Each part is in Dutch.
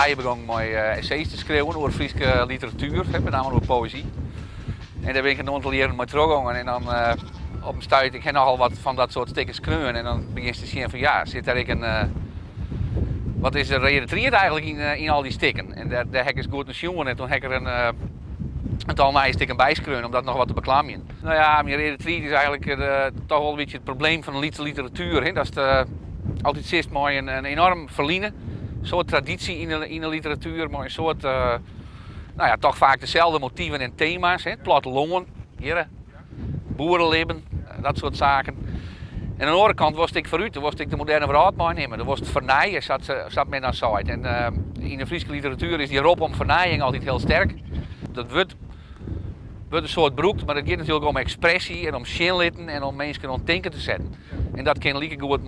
Ik begon met essays te schrijven over Friese literatuur, met name over poëzie. En daar ben ik een aantal jaren mee teruggegaan en dan op een stuit, ik heb nogal wat van dat soort stickers kneuren en dan begin je te zien van ja, zit daar wat is er geïnteresseerd eigenlijk in al die stikken. En daar heb ik eens goed naar jongen en toen heb ik er een tal nieuwe stikken bij schreeuwen om dat nog wat te beklammen. Nou ja, mijn geïnteresseerd is eigenlijk toch wel een beetje het probleem van de literatuur. Hè. Dat is altijd zit mooi een enorm verliezen. Een soort traditie in de literatuur, maar een soort, nou ja, toch vaak dezelfde motieven en thema's. Hè? Plattelonden, boerenleven, dat soort zaken. En aan de andere kant was ik vooruit, was ik de moderne verhaal meenemen. Dat was het vernijen, zat men aan site. En in de Friese literatuur is die roep om vernijing altijd heel sterk. Dat wordt een soort beroep, maar het gaat natuurlijk om expressie en om zinlitten en om mensen aan het denken te zetten. En dat kan lieke goed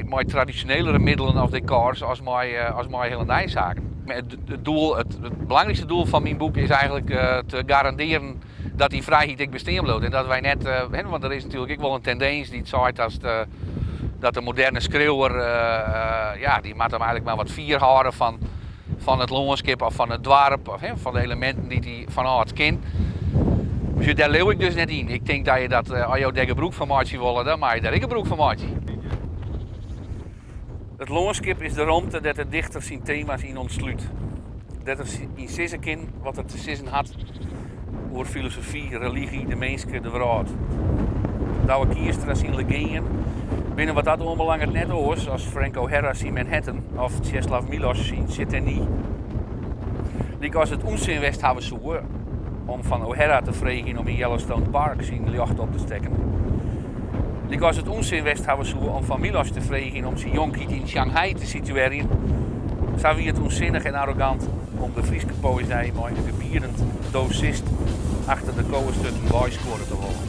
met traditionelere middelen of decors als met hele nieuwe zaken. Het belangrijkste doel van mijn boek is eigenlijk te garanderen dat die vrijheid ik bestaan blijft. En dat wij net, want er is natuurlijk ook wel een tendens die het zegt dat de moderne schreeuwer, die maakt hem eigenlijk maar wat vier houden van het landschap of van het dorp, of van de elementen die hij van oud kent. Dus daar leeuw ik dus net in. Ik denk dat je dat, als je daar een broek van maakt willen, dan mag je daar ook een broek van maken. Het landschap is de ruimte dat de dichter zijn thema's in ontsluit. Dat er in sissen kan wat er te sissen had over filosofie, religie, de mensen, de wereld. Dat we kiezen als in legenden, binnen wat dat onbelangrijk net is, als Frank O'Hara's in Manhattan of Czeslaw Milosz in Sitterni. Die als het onzin west hebben zoeken om van O'Hara te vragen om in Yellowstone Park zijn jacht op te steken. Die als het onzin west hebben zoeken om van Milosz te vragen om zijn jonkheid in Shanghai te situeren. Zou wie het onzinnig en arrogant om de Friese poëzie met een gebierend docist achter de kolenstukken bijscoren te houden.